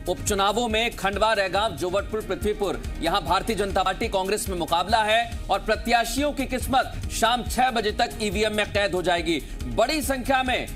उपचुनावों में खंडवा, रैगांव, जोबटपुर, पृथ्वीपुर, यहां भारतीय जनता पार्टी कांग्रेस में मुकाबला है और प्रत्याशियों की किस्मत शाम 6 बजे तक ईवीएम में कैद हो जाएगी। बड़ी संख्या में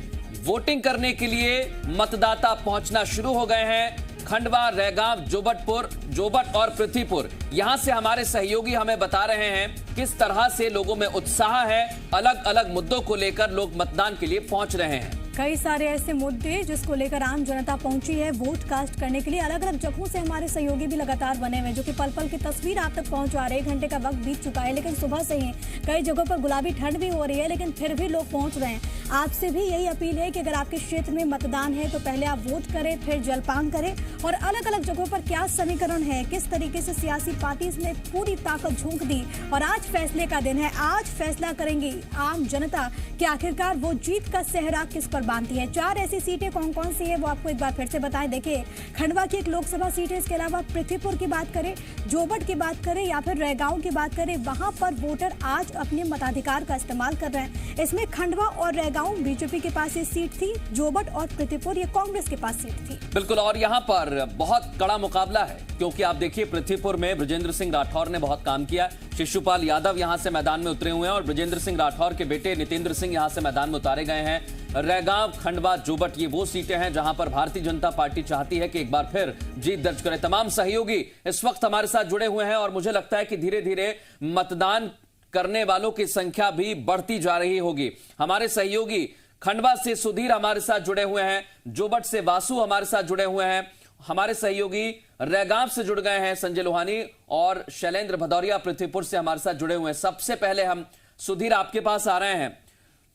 वोटिंग करने के लिए मतदाता पहुंचना शुरू हो गए हैं। खंडवा, रैगांव, जोबट और पृथ्वीपुर, यहां से हमारे सहयोगी हमें बता रहे हैं किस तरह से लोगों में उत्साह है। अलग अलग मुद्दों को लेकर लोग मतदान के लिए पहुंच रहे हैं। कई सारे ऐसे मुद्दे जिसको लेकर आम जनता पहुंची है वोट कास्ट करने के लिए। अलग अलग जगहों से हमारे सहयोगी भी लगातार बने हुए, जो कि पल पल की तस्वीर आप तक पहुंचा रहे हैं। 1 घंटे का वक्त बीत चुका है, लेकिन सुबह से ही कई जगहों पर गुलाबी ठंड भी हो रही है, लेकिन फिर भी लोग पहुंच रहे हैं। आपसे भी यही अपील है कि अगर आपके क्षेत्र में मतदान है तो पहले आप वोट करें, फिर जलपान करें। और अलग अलग जगहों पर क्या समीकरण है, किस तरीके से सियासी पार्टी ने पूरी ताकत झोंक दी और आज फैसले का दिन है। आज फैसला करेंगी आम जनता कि आखिरकार वो जीत का सेहरा किस पर बांधती है। 4 ऐसी सीटें कौन कौन सी है वो आपको एक बार फिर से बताएं। देखिए, खंडवा की एक लोकसभा सीट है, इसके अलावा पृथ्वीपुर की बात करें, जोबट की बात करें या फिर रैगांव की बात करें, वहां पर वोटर आज अपने मताधिकार का इस्तेमाल कर रहे हैं। इसमें खंडवा और रैगांव बीजेपी के पास ये सीट थी, जोबट और पृथ्वीपुर ये कांग्रेस के पास सीट थी। बिल्कुल, और यहाँ पर बहुत कड़ा मुकाबला है, क्योंकि आप देखिए पृथ्वीपुर में बृजेंद्र सिंह राठौर ने बहुत काम किया। शिशुपाल यादव यहां से मैदान में उतरे हुए हैं और बृजेंद्र सिंह राठौर के बेटे नितेंद्र सिंह यहां से मैदान में उतारे गए हैं। रैगांव, खंडवा, जोबट, ये वो सीटें हैं जहां पर भारतीय जनता पार्टी चाहती है कि एक बार फिर जीत दर्ज करे। तमाम सहयोगी इस वक्त हमारे साथ जुड़े हुए हैं और मुझे लगता है कि धीरे धीरे मतदान करने वालों की संख्या भी बढ़ती जा रही होगी। हमारे सहयोगी खंडवा से सुधीर हमारे साथ जुड़े हुए हैं, जोबट से वासु हमारे साथ जुड़े हुए हैं, हमारे सहयोगी रैगांव से जुड़ गए हैं संजय लोहानी और शैलेंद्र भदौरिया पृथ्वीपुर से हमारे साथ जुड़े हुए हैं। सबसे पहले हम सुधीर आपके पास आ रहे हैं।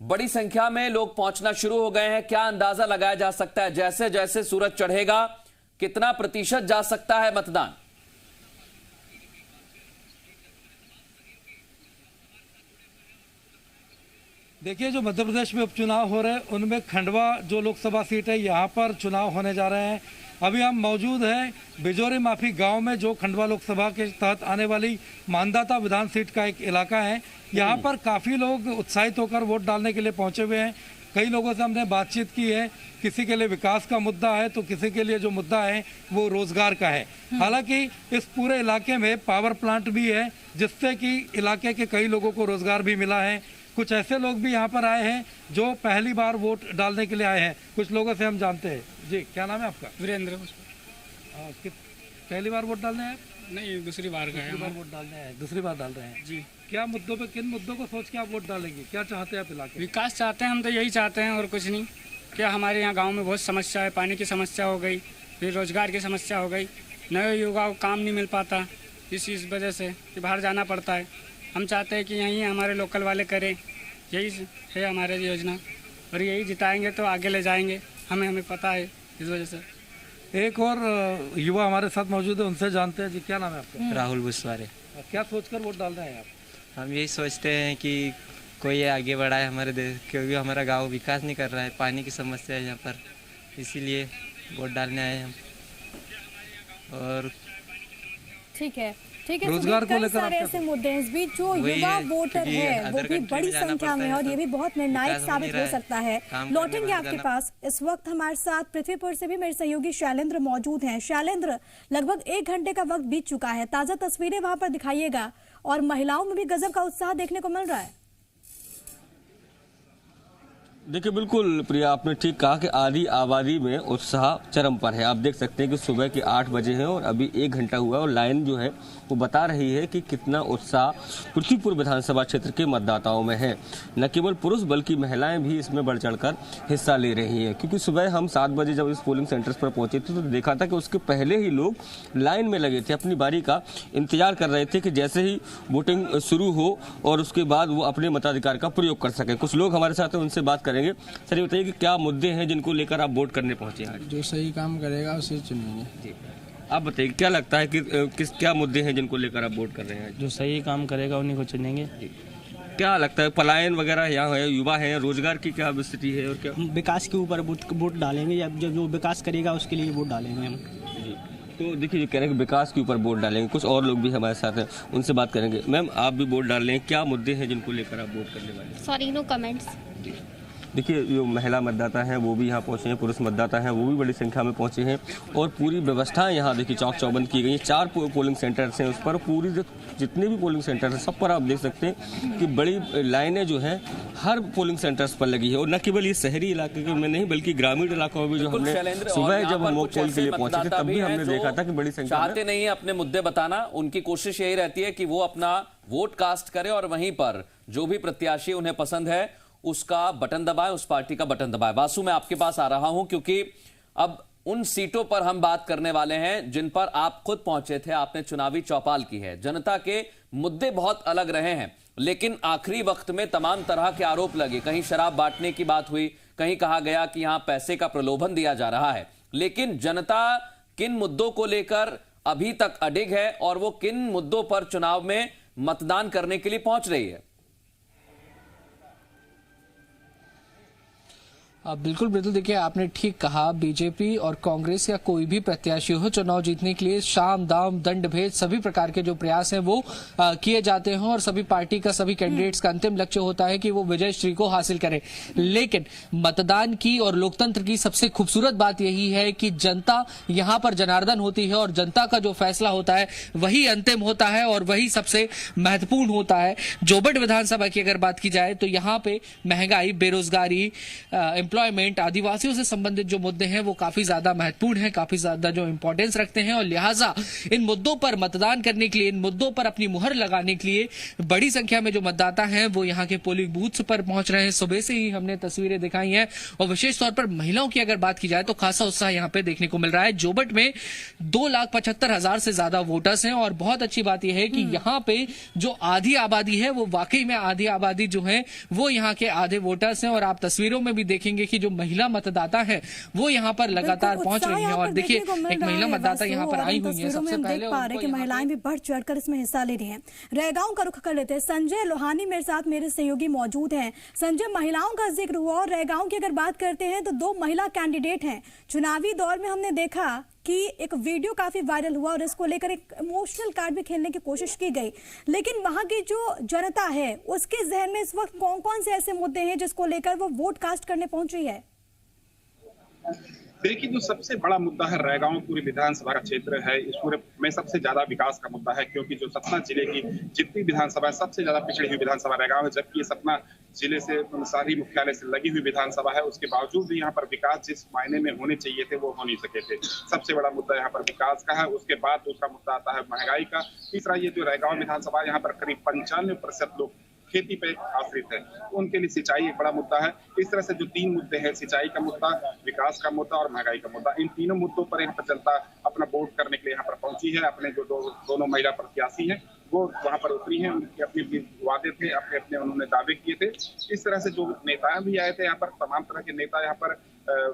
बड़ी संख्या में लोग पहुंचना शुरू हो गए हैं, क्या अंदाजा लगाया जा सकता है जैसे जैसे सूरज चढ़ेगा कितना प्रतिशत जा सकता है मतदान? देखिए, जो मध्य प्रदेश में उपचुनाव हो रहे हैं उनमें खंडवा जो लोकसभा सीट है यहाँ पर चुनाव होने जा रहे हैं। अभी हम मौजूद हैं बिजोरी माफी गांव में, जो खंडवा लोकसभा के तहत आने वाली मानदाता विधान सीट का एक इलाका है। यहाँ पर काफ़ी लोग उत्साहित होकर वोट डालने के लिए पहुँचे हुए हैं। कई लोगों से हमने बातचीत की है, किसी के लिए विकास का मुद्दा है तो किसी के लिए जो मुद्दा है वो रोजगार का है। हालांकि इस पूरे इलाके में पावर प्लांट भी है, जिससे कि इलाके के कई लोगों को रोजगार भी मिला है। कुछ ऐसे लोग भी यहाँ पर आए हैं जो पहली बार वोट डालने के लिए आए हैं। कुछ लोगों से हम जानते हैं। जी, क्या नाम है आपका? वीरेंद्र। पहली बार वोट डालने हैं? नहीं, दूसरी बार का है। वोट डालने हैं, दूसरी बार डाल रहे हैं जी। क्या मुद्दों पे, किन मुद्दों को सोच के आप वोट डालेंगे? क्या चाहते हैं आप इलाके? विकास चाहते हैं, हम तो यही चाहते हैं और कुछ नहीं। क्या हमारे यहाँ गांव में बहुत समस्या है, पानी की समस्या हो गई, फिर रोजगार की समस्या हो गई, नए युवाओं को काम नहीं मिल पाता, इस वजह से कि बाहर जाना पड़ता है। हम चाहते हैं कि यहीं हमारे लोकल वाले करें, यही है हमारी योजना और यही जिताएंगे तो आगे ले जाएंगे, हमें पता है। इस वजह से एक और युवा हमारे साथ मौजूद है, उनसे जानते हैं। जी, क्या नाम है आपका? राहुल बुसवारे। क्या सोचकर वोट डाल रहे हैं आप? हम यही सोचते हैं कि कोई आगे बढ़ाए हमारे देश, क्योंकि हमारा गांव विकास नहीं कर रहा है, पानी की समस्या है यहाँ पर, इसीलिए वोट डालने आए हम। और ठीक है, रोजगार को लेकर सारे ऐसे मुद्दे हैं। इस बीच जो युवा वोटर है वो भी बड़ी संख्या में, और ये भी बहुत निर्णायक साबित हो सकता है। लौटेंगे आपके पास। इस वक्त हमारे साथ पृथ्वीपुर से भी मेरे सहयोगी शैलेंद्र मौजूद हैं। शैलेंद्र, लगभग 1 घंटे का वक्त बीत चुका है, ताजा तस्वीरें वहां पर दिखाइएगा और महिलाओं में भी गजब का उत्साह देखने को मिल रहा है। देखिए, बिल्कुल प्रिया, आपने ठीक कहा कि आधी आबादी में उत्साह चरम पर है। आप देख सकते हैं कि सुबह के 8 बजे हैं और अभी 1 घंटा हुआ और लाइन जो है वो बता रही है कि कितना उत्साह पृथ्वीपुर विधानसभा क्षेत्र के मतदाताओं में है। न केवल पुरुष बल्कि महिलाएं भी इसमें बढ़ चढ़कर हिस्सा ले रही हैं, क्योंकि सुबह हम 7 बजे जब इस पोलिंग सेंटर्स पर पहुंचे थे तो देखा था कि उसके पहले ही लोग लाइन में लगे थे, अपनी बारी का इंतजार कर रहे थे कि जैसे ही वोटिंग शुरू हो और उसके बाद वो अपने मताधिकार का प्रयोग कर सके। कुछ लोग हमारे साथ हैं, उनसे बात करेंगे। सर, ये बताइए कि क्या मुद्दे हैं जिनको लेकर आप वोट करने पहुंचे आज? जो सही काम करेगा उसे चुनेंगे। जी, आप बताइए क्या लगता है कि क्या मुद्दे हैं जिनको लेकर आप वोट कर रहे हैं? जो सही काम करेगा उन्हीं को चुनेंगे। क्या लगता है, पलायन वगैरह यहाँ है, युवा है, रोजगार की क्या स्थिति है और क्या? विकास के ऊपर वोट डालेंगे, या जो विकास करेगा उसके लिए वोट डालेंगे हम। तो देखिए, जो कह रहे हैं विकास के ऊपर वोट डालेंगे, कुछ और लोग भी हमारे साथ हैं, उनसे बात करेंगे। मैम, आप भी वोट डाल रहे हैं, क्या मुद्दे हैं जिनको लेकर आप वोट करने वाले हैं? Sorry, no comments. देखिए जो महिला मतदाता हैं वो भी यहाँ पहुँचे हैं, पुरुष मतदाता हैं वो भी बड़ी संख्या में पहुँचे हैं और पूरी व्यवस्थाएं यहाँ देखिए चौक चौबंद की गई हैं। 4 पोलिंग सेंटर्स हैं, उस पर पूरी जितने भी पोलिंग सेंटर हैं सब पर आप देख सकते हैं कि बड़ी लाइनें जो हैं हर पोलिंग सेंटर्स पर लगी है। और न केवल ये शहरी इलाके में नहीं बल्कि ग्रामीण इलाकों में भी जो हमने सुबह जब हम मॉक पोल के लिए पहुंचे थे तब भी हमने देखा था कि बड़ी संख्या में चाहते नहीं है अपने मुद्दे बताना। उनकी कोशिश यही रहती है कि वो अपना वोट कास्ट करें और वहीं पर जो भी प्रत्याशी उन्हें पसंद है उसका बटन दबाए, उस पार्टी का बटन दबाए। वासु मैं आपके पास आ रहा हूं क्योंकि अब उन सीटों पर हम बात करने वाले हैं जिन पर आप खुद पहुंचे थे, आपने चुनावी चौपाल की है। जनता के मुद्दे बहुत अलग रहे हैं लेकिन आखिरी वक्त में तमाम तरह के आरोप लगे। कहीं शराब बांटने की बात हुई, कहीं कहा गया कि यहां पैसे का प्रलोभन दिया जा रहा है। लेकिन जनता किन मुद्दों को लेकर अभी तक अडिग है और वो किन मुद्दों पर चुनाव में मतदान करने के लिए पहुंच रही है? बिल्कुल बिल्कुल, देखिए आपने ठीक कहा, बीजेपी और कांग्रेस या कोई भी प्रत्याशी हो चुनाव जीतने के लिए शाम दाम दंड भेद सभी प्रकार के जो प्रयास हैं वो किए जाते हैं और सभी पार्टी का, सभी कैंडिडेट्स का अंतिम लक्ष्य होता है कि वो विजय श्री को हासिल करें। लेकिन मतदान की और लोकतंत्र की सबसे खूबसूरत बात यही है कि जनता यहाँ पर जनार्दन होती है और जनता का जो फैसला होता है वही अंतिम होता है और वही सबसे महत्वपूर्ण होता है। जोबट विधानसभा की अगर बात की जाए तो यहाँ पे महंगाई, बेरोजगारी, एम्प्लॉयमेंट, आदिवासियों से संबंधित जो मुद्दे हैं वो काफी ज्यादा महत्वपूर्ण हैं, काफी ज्यादा जो इंपॉर्टेंस रखते हैं और लिहाजा इन मुद्दों पर मतदान करने के लिए, इन मुद्दों पर अपनी मुहर लगाने के लिए बड़ी संख्या में जो मतदाता हैं वो यहाँ के पोलिंग बूथ्स पर पहुंच रहे हैं। सुबह से ही हमने तस्वीरें दिखाई हैं और विशेष तौर पर महिलाओं की अगर बात की जाए तो खासा उत्साह यहाँ पे देखने को मिल रहा है। जोबट में 2,75,000 से ज्यादा वोटर्स हैं और बहुत अच्छी बात यह है कि यहाँ पे जो आधी आबादी है वो वाकई में आधी आबादी जो है वो यहाँ के आधे वोटर्स हैं और आप तस्वीरों में भी देखेंगे कि जो महिला मतदाता है वो यहाँ पर लगातार पहुंच रही हैं। और देखिए एक महिला मतदाता यहाँ पर आई हुई है, सबसे पहले देख पा रहे कि महिलाएं भी बढ़ चढ़कर इसमें हिस्सा ले रही हैं। रैगांव का रुख कर लेते हैं, संजय लोहानी मेरे साथ, मेरे सहयोगी मौजूद हैं। संजय, महिलाओं का जिक्र हुआ और रैगांव की अगर बात करते हैं तो 2 महिला कैंडिडेट हैं। चुनावी दौर में हमने देखा कि एक वीडियो काफी वायरल हुआ और इसको लेकर एक इमोशनल कार्ड भी खेलने की कोशिश की गई, लेकिन वहां की जो जनता है उसके जहन में इस वक्त कौन कौन से ऐसे मुद्दे हैं जिसको लेकर वो वोट कास्ट करने पहुंच रही है? देखिए, जो सबसे बड़ा मुद्दा है रैगांव पूरी विधानसभा का क्षेत्र है, इस पूरे में सबसे ज्यादा विकास का मुद्दा है क्योंकि जो सतना जिले की जितनी विधानसभा है सबसे ज्यादा पिछड़ी हुई विधानसभा रैगांव है, जबकि ये सतना जिले से शहरी मुख्यालय से लगी हुई विधानसभा है। उसके बावजूद भी यहाँ पर विकास जिस मायने में होने चाहिए थे वो हो नहीं सके थे। सबसे बड़ा मुद्दा यहाँ पर विकास का है। उसके बाद दूसरा मुद्दा आता है महंगाई का। तीसरा ये जो रैगांव विधानसभा है यहाँ पर करीब 95% लोग खेती पे आश्रित है, उनके लिए सिंचाई एक बड़ा मुद्दा है। इस तरह से जो 3 मुद्दे हैं, सिंचाई का मुद्दा, विकास का मुद्दा और महंगाई का मुद्दा, इन तीनों मुद्दों पर यहाँ पर जनता अपना वोट करने के लिए यहाँ पर पहुंची है। अपने जो दोनों महिला प्रत्याशी हैं वो वहाँ पर उतरी हैं, उनके अपने वादे थे, अपने उन्होंने दावे किए थे। इस तरह से जो नेता भी आए थे यहाँ पर, तमाम तरह के नेता यहाँ पर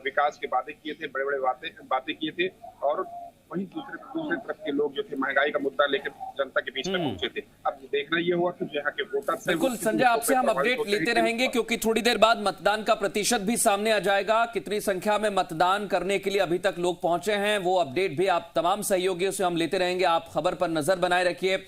विकास के वादे किए थे, बड़े बड़े बातें किए थे और वहीं दूसरे तरफ के लोग जो थे महंगाई का मुद्दा लेकर जनता के बीच में पहुंचे थे। अब देखना ये हुआ कि यहाँ के वोटर्स बिल्कुल संजय, आपसे हम अपडेट लेते रहेंगे क्योंकि थोड़ी देर बाद मतदान का प्रतिशत भी सामने आ जाएगा। कितनी संख्या में मतदान करने के लिए अभी तक लोग पहुंचे हैं वो अपडेट भी आप तमाम सहयोगियों से हम लेते रहेंगे। आप खबर पर नजर बनाए रखिए।